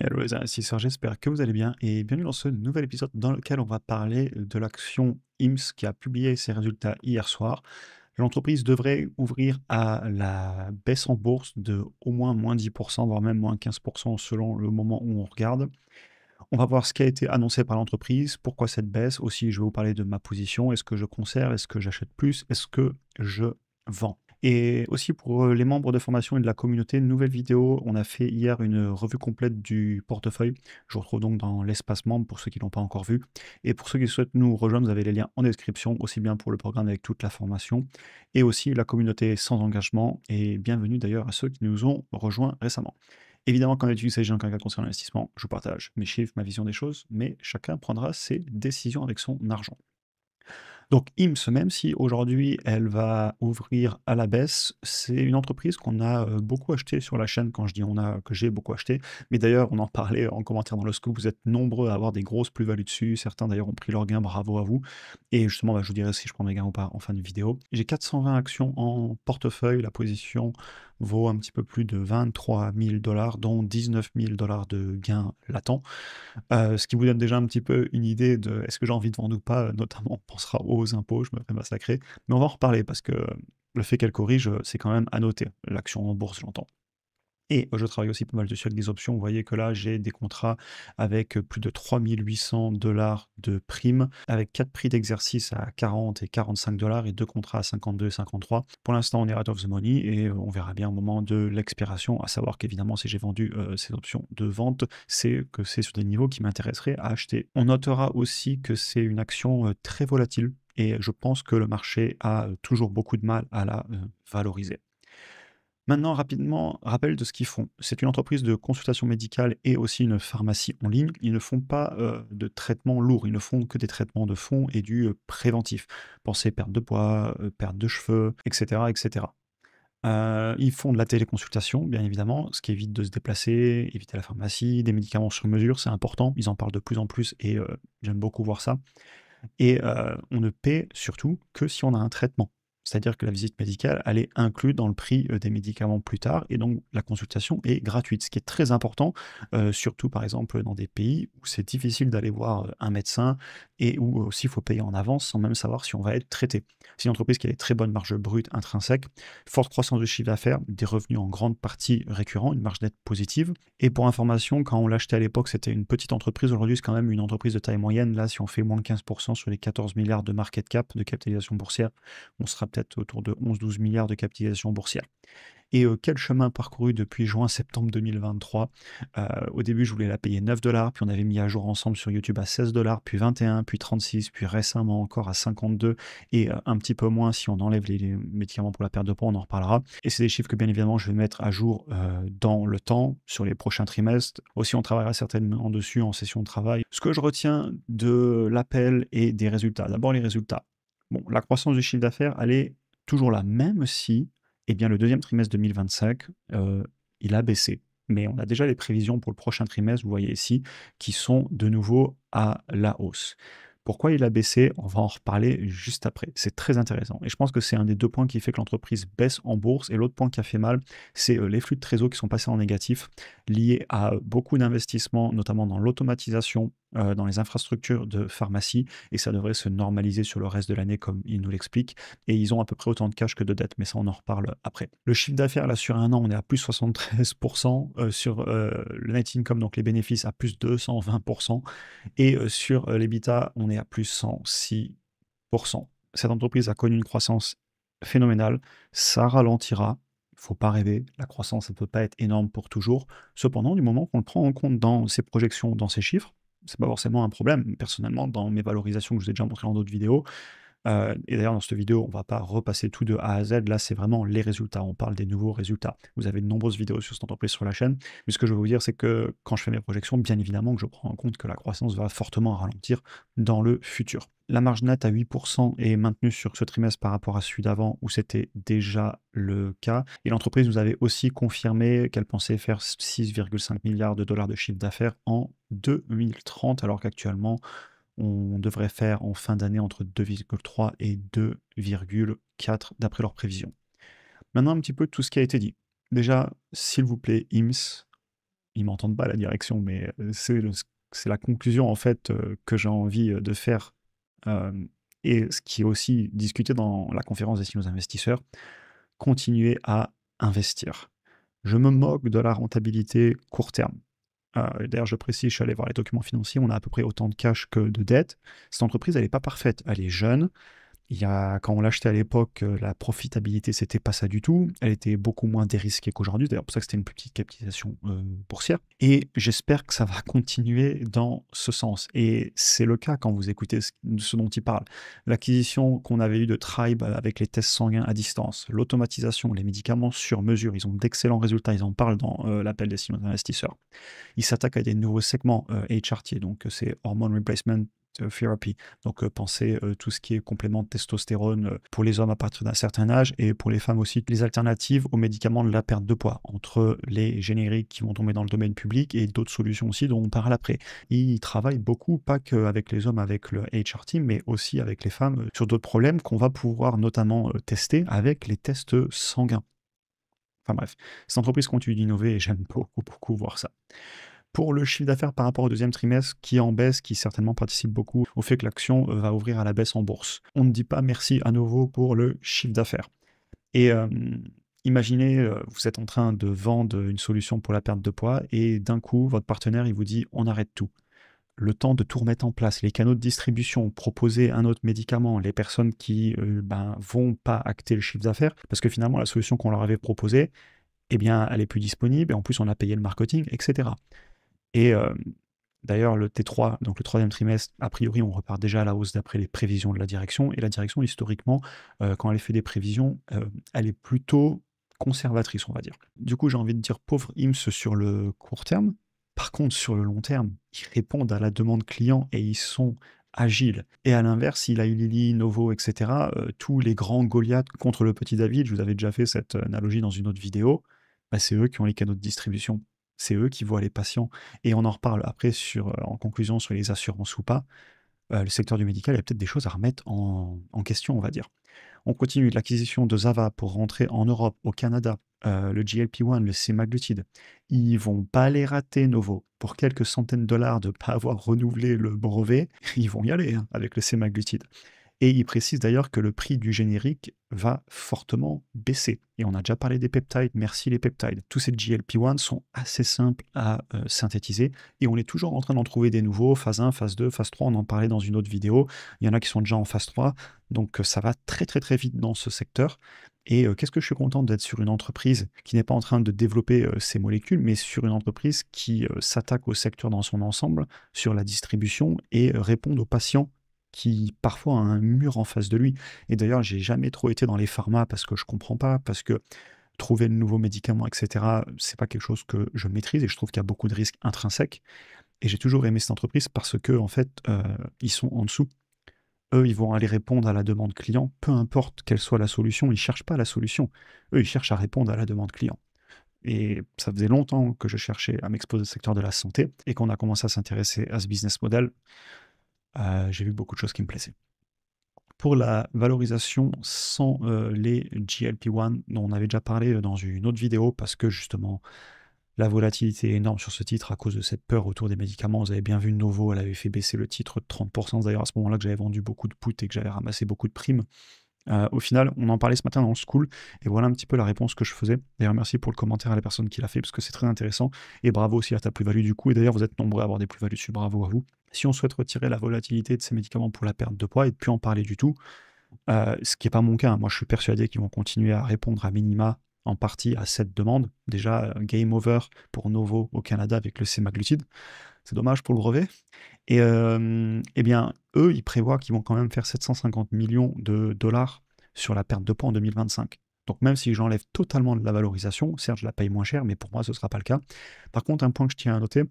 Hello les investisseurs, j'espère que vous allez bien et bienvenue dans ce nouvel épisode dans lequel on va parler de l'action IMS qui a publié ses résultats hier soir. L'entreprise devrait ouvrir à la baisse en bourse de au moins 10%, voire même moins 15% selon le moment où on regarde. On va voir ce qui a été annoncé par l'entreprise, pourquoi cette baisse. Aussi, je vais vous parler de ma position. Est-ce que je conserve? Est-ce que j'achète plus? Est-ce que je vends? Et aussi pour les membres de formation et de la communauté, nouvelle vidéo. On a fait hier une revue complète du portefeuille. Je vous retrouve donc dans l'espace membre pour ceux qui ne l'ont pas encore vu. Et pour ceux qui souhaitent nous rejoindre, vous avez les liens en description, aussi bien pour le programme avec toute la formation et aussi la communauté sans engagement. Et bienvenue d'ailleurs à ceux qui nous ont rejoints récemment. Évidemment, quand il s'agit d'un cas concernant l'investissement, je vous partage mes chiffres, ma vision des choses, mais chacun prendra ses décisions avec son argent. Donc IMS, même si aujourd'hui elle va ouvrir à la baisse, c'est une entreprise qu'on a beaucoup acheté sur la chaîne. Quand je dis on a, que j'ai beaucoup acheté, mais d'ailleurs on en parlait en commentaire dans le scoop, vous êtes nombreux à avoir des grosses plus-values dessus, certains d'ailleurs ont pris leur gain, bravo à vous. Et justement, bah, je vous dirai si je prends mes gains ou pas en fin de vidéo. J'ai 420 actions en portefeuille, la position vaut un petit peu plus de 23 000 dollars, dont 19 000 dollars de gains latents. Ce qui vous donne déjà un petit peu une idée de est-ce que j'ai envie de vendre ou pas, notamment on pensera aux impôts, je me fais massacrer. Mais on va en reparler parce que le fait qu'elle corrige, c'est quand même à noter. L'action en bourse, j'entends. Et je travaille aussi pas mal dessus avec des options. Vous voyez que là, j'ai des contrats avec plus de 3 800 $ de primes, avec 4 prix d'exercice à 40 et 45 dollars et 2 contrats à 52 et 53. Pour l'instant, on est out of the money et on verra bien au moment de l'expiration, à savoir qu'évidemment, si j'ai vendu ces options de vente, c'est que c'est sur des niveaux qui m'intéresseraient à acheter. On notera aussi que c'est une action très volatile et je pense que le marché a toujours beaucoup de mal à la valoriser. Maintenant, rapidement, rappel de ce qu'ils font. C'est une entreprise de consultation médicale et aussi une pharmacie en ligne. Ils ne font pas de traitements lourds, ils ne font que des traitements de fond et du préventif. Pensez perte de poids, perte de cheveux, etc. etc. Ils font de la téléconsultation, bien évidemment, ce qui évite de se déplacer, éviter la pharmacie, des médicaments sur mesure, c'est important. Ils en parlent de plus en plus et j'aime beaucoup voir ça. Et on ne paie surtout que si on a un traitement. C'est-à-dire que la visite médicale, elle est inclue dans le prix des médicaments plus tard, et donc la consultation est gratuite, ce qui est très important, surtout par exemple dans des pays où c'est difficile d'aller voir un médecin et où aussi il faut payer en avance sans même savoir si on va être traité. C'est une entreprise qui a des très bonnes marges brutes intrinsèques, forte croissance de chiffre d'affaires, des revenus en grande partie récurrents, une marge nette positive. Et pour information, quand on l'achetait à l'époque, c'était une petite entreprise. Aujourd'hui, c'est quand même une entreprise de taille moyenne. Là, si on fait moins de 15% sur les 14 milliards de market cap, de capitalisation boursière, on sera peut-être autour de 11-12 milliards de capitalisation boursière. Et quel chemin parcouru depuis juin-septembre 2023. Au début, je voulais la payer 9 dollars, puis on avait mis à jour ensemble sur YouTube à 16 dollars, puis 21, puis 36, puis récemment encore à 52, et un petit peu moins si on enlève les médicaments pour la perte de poids, on en reparlera. Et c'est des chiffres que bien évidemment je vais mettre à jour dans le temps, sur les prochains trimestres. Aussi, on travaillera certainement dessus en session de travail. Ce que je retiens de l'appel et des résultats. D'abord les résultats. Bon, la croissance du chiffre d'affaires, elle est toujours là, même si eh bien, le deuxième trimestre 2025, il a baissé. Mais on a déjà les prévisions pour le prochain trimestre, vous voyez ici, qui sont de nouveau à la hausse. Pourquoi il a baissé? On va en reparler juste après. C'est très intéressant. Et je pense que c'est un des deux points qui fait que l'entreprise baisse en bourse. Et l'autre point qui a fait mal, c'est les flux de trésor qui sont passés en négatif, liés à beaucoup d'investissements, notamment dans l'automatisation, dans les infrastructures de pharmacie. Et ça devrait se normaliser sur le reste de l'année, comme il nous l'explique, et ils ont à peu près autant de cash que de dettes, mais ça on en reparle après. Le chiffre d'affaires, là, sur un an, on est à plus 73%, sur le net income, donc les bénéfices, à plus 220%, et sur l'EBITDA, on est à plus 106%. Cette entreprise a connu une croissance phénoménale, ça ralentira, il ne faut pas rêver, la croissance ne peut pas être énorme pour toujours. Cependant, du moment qu'on le prend en compte dans ses projections, dans ses chiffres, c'est pas forcément un problème. Personnellement, dans mes valorisations que je vous ai déjà montré dans d'autres vidéos, et d'ailleurs, dans cette vidéo, on ne va pas repasser tout de A à Z. Là, c'est vraiment les résultats. On parle des nouveaux résultats. Vous avez de nombreuses vidéos sur cette entreprise sur la chaîne. Mais ce que je veux vous dire, c'est que quand je fais mes projections, bien évidemment que je prends en compte que la croissance va fortement ralentir dans le futur. La marge nette à 8% est maintenue sur ce trimestre par rapport à celui d'avant où c'était déjà le cas. Et l'entreprise nous avait aussi confirmé qu'elle pensait faire 6,5 milliards de dollars de chiffre d'affaires en 2030, alors qu'actuellement, on devrait faire en fin d'année entre 2,3 et 2,4 d'après leurs prévisions. Maintenant, un petit peu tout ce qui a été dit. Déjà, s'il vous plaît, IMS, ils m'entendent pas la direction, mais c'est la conclusion en fait que j'ai envie de faire et ce qui est aussi discuté dans la conférence des signaux investisseurs, continuer à investir. Je me moque de la rentabilité court terme. D'ailleurs, je précise, je suis allé voir les documents financiers, on a à peu près autant de cash que de dettes. Cette entreprise, elle n'est pas parfaite, elle est jeune, quand on l'achetait à l'époque, la profitabilité, c'était pas ça du tout. Elle était beaucoup moins dérisquée qu'aujourd'hui. D'ailleurs, pour ça que c'était une plus petite capitalisation boursière. Et j'espère que ça va continuer dans ce sens. Et c'est le cas quand vous écoutez ce dont il parle. L'acquisition qu'on avait eue de Tribe avec les tests sanguins à distance, l'automatisation, les médicaments sur mesure, ils ont d'excellents résultats. Ils en parlent dans l'appel des signaux d'investisseurs. Ils s'attaquent à des nouveaux segments HRT, donc c'est Hormone Replacement Therapy. Donc pensez tout ce qui est complément de testostérone pour les hommes à partir d'un certain âge et pour les femmes aussi. Les alternatives aux médicaments de la perte de poids, entre les génériques qui vont tomber dans le domaine public et d'autres solutions aussi dont on parle après. Ils travaillent beaucoup, pas qu'avec les hommes avec le HRT, mais aussi avec les femmes sur d'autres problèmes qu'on va pouvoir notamment tester avec les tests sanguins. Enfin bref, cette entreprise continue d'innover et j'aime beaucoup voir ça. Pour le chiffre d'affaires par rapport au deuxième trimestre qui est en baisse, qui certainement participe beaucoup au fait que l'action va ouvrir à la baisse en bourse. On ne dit pas merci à nouveau pour le chiffre d'affaires. Et imaginez, vous êtes en train de vendre une solution pour la perte de poids et d'un coup, votre partenaire, il vous dit on arrête tout. Le temps de tout remettre en place, les canaux de distribution, proposer un autre médicament, les personnes qui vont pas acter le chiffre d'affaires, parce que finalement, la solution qu'on leur avait proposée, eh bien, elle est plus disponible, et en plus, on a payé le marketing, etc. Et d'ailleurs, le T3, donc le troisième trimestre, a priori, on repart déjà à la hausse d'après les prévisions de la direction. Et la direction, historiquement, quand elle fait des prévisions, elle est plutôt conservatrice, on va dire. Du coup, j'ai envie de dire pauvre IMS sur le court terme. Par contre, sur le long terme, ils répondent à la demande client et ils sont agiles. Et à l'inverse, il a Lilly, Novo, etc., tous les grands Goliaths contre le petit David, je vous avais déjà fait cette analogie dans une autre vidéo, c'est eux qui ont les canaux de distribution. C'est eux qui voient les patients. Et on en reparle après en conclusion sur les assurances ou pas. Le secteur du médical, il y a peut-être des choses à remettre en question, on va dire. On continue l'acquisition de Zava pour rentrer en Europe, au Canada, le GLP-1, le semaglutide. Ils vont pas les rater, Novo. Pour quelques centaines de dollars de ne pas avoir renouvelé le brevet, ils vont y aller avec le semaglutide. Et il précise d'ailleurs que le prix du générique va fortement baisser. Et on a déjà parlé des peptides, merci les peptides. Tous ces GLP-1 sont assez simples à synthétiser et on est toujours en train d'en trouver des nouveaux, phase 1, phase 2, phase 3, on en parlait dans une autre vidéo. Il y en a qui sont déjà en phase 3, donc ça va très vite dans ce secteur. Et qu'est-ce que je suis content d'être sur une entreprise qui n'est pas en train de développer ces molécules, mais sur une entreprise qui s'attaque au secteur dans son ensemble, sur la distribution et répond aux patients qui parfois a un mur en face de lui. Et d'ailleurs, j'ai jamais trop été dans les pharma parce que je comprends pas, parce que trouver de nouveaux médicaments, etc., c'est pas quelque chose que je maîtrise et je trouve qu'il y a beaucoup de risques intrinsèques. Et j'ai toujours aimé cette entreprise parce que, en fait, ils sont en dessous. Eux, ils vont aller répondre à la demande client, peu importe quelle soit la solution, ils cherchent pas la solution. Eux, ils cherchent à répondre à la demande client. Et ça faisait longtemps que je cherchais à m'exposer au secteur de la santé et qu'on a commencé à s'intéresser à ce business model. J'ai vu beaucoup de choses qui me plaisaient. Pour la valorisation sans les GLP-1, dont on avait déjà parlé dans une autre vidéo, parce que justement, la volatilité est énorme sur ce titre à cause de cette peur autour des médicaments. Vous avez bien vu Novo, elle avait fait baisser le titre de 30%. D'ailleurs, à ce moment-là que j'avais vendu beaucoup de puts et que j'avais ramassé beaucoup de primes. Au final, on en parlait ce matin dans le school, et voilà un petit peu la réponse que je faisais. D'ailleurs, merci pour le commentaire à la personne qui l'a fait, parce que c'est très intéressant, et bravo aussi à ta plus-value du coup, et d'ailleurs, vous êtes nombreux à avoir des plus-values dessus, bravo à vous. Si on souhaite retirer la volatilité de ces médicaments pour la perte de poids et de plus en parler du tout, ce qui n'est pas mon cas, moi je suis persuadé qu'ils vont continuer à répondre à minima en partie à cette demande. Déjà, game over pour Novo au Canada avec le semaglutide. C'est dommage pour le brevet. Et eh bien, eux, ils prévoient qu'ils vont quand même faire 750 millions de dollars sur la perte de poids en 2025. Donc même si j'enlève totalement de la valorisation, certes, je la paye moins cher, mais pour moi, ce ne sera pas le cas. Par contre, un point que je tiens à noter,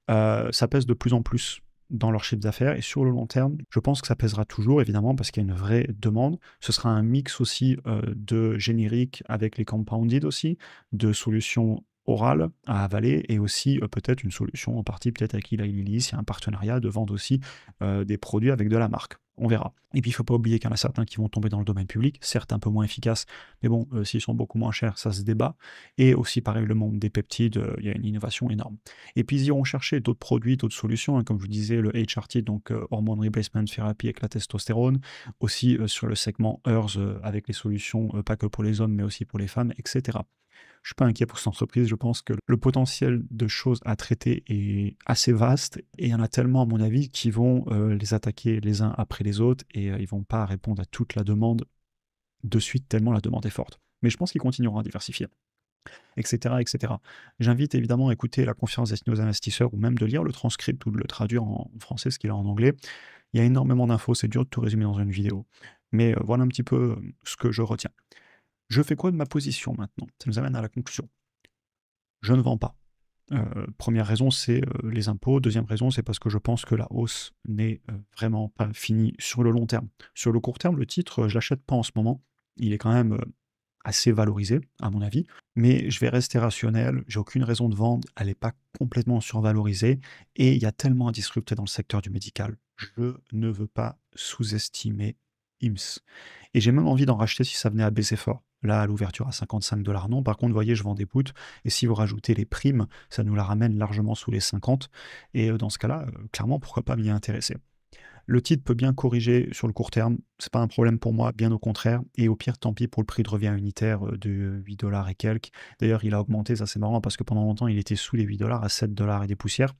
ça pèse de plus en plus dans leur chiffre d'affaires et sur le long terme, je pense que ça pèsera toujours évidemment parce qu'il y a une vraie demande. Ce sera un mix aussi de génériques avec les compounded aussi, de solutions orale à avaler et aussi peut-être une solution en partie, peut-être avec Eli Lilly, s'il y a un partenariat de vendre aussi des produits avec de la marque. On verra. Et puis il ne faut pas oublier qu'il y en a certains qui vont tomber dans le domaine public, certes un peu moins efficaces, mais bon, s'ils sont beaucoup moins chers, ça se débat. Et aussi pareil, le monde des peptides, il y a une innovation énorme. Et puis ils iront chercher d'autres produits, d'autres solutions, hein, comme je vous disais, le HRT, donc Hormone Replacement Therapy avec la testostérone, aussi sur le segment HERS avec les solutions pas que pour les hommes, mais aussi pour les femmes, etc. Je suis pas inquiet pour cette entreprise, je pense que le potentiel de choses à traiter est assez vaste et il y en a tellement à mon avis qui vont les attaquer les uns après les autres et ils vont pas répondre à toute la demande de suite tellement la demande est forte. Mais je pense qu'ils continueront à diversifier, etc., etc. J'invite évidemment à écouter la conférence destinée aux investisseurs ou même de lire le transcript ou de le traduire en français, ce qu'il a en anglais. Il y a énormément d'infos, c'est dur de tout résumer dans une vidéo. Mais voilà un petit peu ce que je retiens. Je fais quoi de ma position maintenant? Ça nous amène à la conclusion. Je ne vends pas. Première raison, c'est les impôts. Deuxième raison, c'est parce que je pense que la hausse n'est vraiment pas finie sur le long terme. Sur le court terme, le titre, je l'achète pas en ce moment. Il est quand même assez valorisé, à mon avis. Mais je vais rester rationnel. J'ai aucune raison de vendre. Elle n'est pas complètement survalorisée. Et il y a tellement à disrupter dans le secteur du médical. Je ne veux pas sous-estimer IMSS. Et j'ai même envie d'en racheter si ça venait à baisser fort. Là, à l'ouverture à 55 $, non. Par contre, vous voyez, je vends des puts. Et si vous rajoutez les primes, ça nous la ramène largement sous les 50. Et dans ce cas-là, clairement, pourquoi pas m'y intéresser. Le titre peut bien corriger sur le court terme, c'est pas un problème pour moi, bien au contraire. Et au pire, tant pis pour le prix de revient unitaire de 8 $ et quelques. D'ailleurs, il a augmenté, ça c'est marrant parce que pendant longtemps, il était sous les 8 $, à 7 $ et des poussières.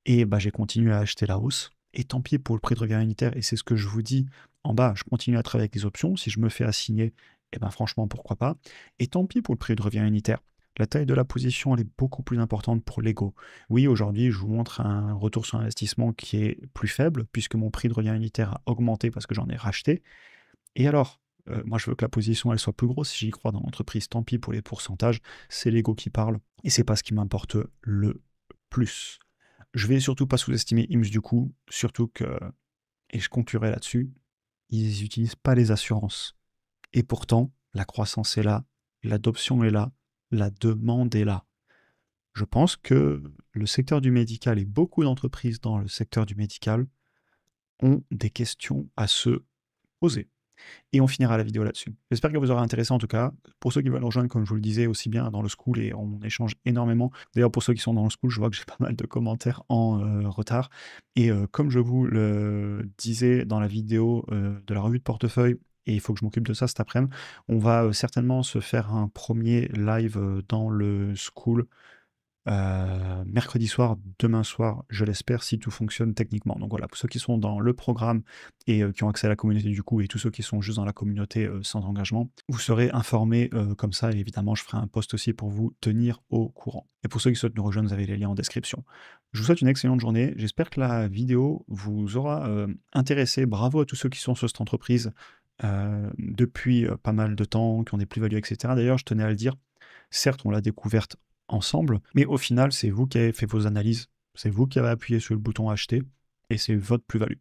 Et bah, j'ai continué à acheter la hausse. Et tant pis pour le prix de revient unitaire, et c'est ce que je vous dis en bas, je continue à travailler avec les options. Si je me fais assigner, et ben franchement, pourquoi pas. Et tant pis pour le prix de revient unitaire. La taille de la position, elle est beaucoup plus importante pour l'ego. Oui, aujourd'hui, je vous montre un retour sur investissement qui est plus faible, puisque mon prix de revient unitaire a augmenté parce que j'en ai racheté. Et alors, moi, je veux que la position, elle soit plus grosse. Si j'y crois dans l'entreprise, tant pis pour les pourcentages. C'est l'ego qui parle, et c'est pas ce qui m'importe le plus. Je vais surtout pas sous-estimer IMSS du coup, surtout que, et je conclurai là-dessus, ils n'utilisent pas les assurances. Et pourtant, la croissance est là, l'adoption est là, la demande est là. Je pense que le secteur du médical et beaucoup d'entreprises dans le secteur du médical ont des questions à se poser. Et on finira la vidéo là-dessus. J'espère qu'elle vous aura intéressé en tout cas. Pour ceux qui veulent nous rejoindre, comme je vous le disais, aussi bien dans le school et on échange énormément. D'ailleurs, pour ceux qui sont dans le school, je vois que j'ai pas mal de commentaires en retard. Et comme je vous le disais dans la vidéo de la revue de portefeuille, et il faut que je m'occupe de ça cet après-midi, on va certainement se faire un premier live dans le school mercredi soir, demain soir, je l'espère, si tout fonctionne techniquement. Donc voilà, pour ceux qui sont dans le programme et qui ont accès à la communauté du coup, et tous ceux qui sont juste dans la communauté sans engagement, vous serez informés comme ça, et évidemment, je ferai un post aussi pour vous tenir au courant. Et pour ceux qui souhaitent nous rejoindre, vous avez les liens en description. Je vous souhaite une excellente journée, j'espère que la vidéo vous aura intéressé. Bravo à tous ceux qui sont sur cette entreprise depuis pas mal de temps, qui ont des plus-values, etc. D'ailleurs, je tenais à le dire, certes, on l'a découverte ensemble, mais au final, c'est vous qui avez fait vos analyses, c'est vous qui avez appuyé sur le bouton acheter, et c'est votre plus-value.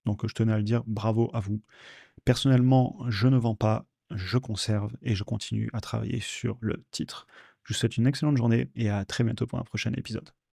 Donc je tenais à le dire, bravo à vous. Personnellement, je ne vends pas, je conserve et je continue à travailler sur le titre. Je vous souhaite une excellente journée et à très bientôt pour un prochain épisode.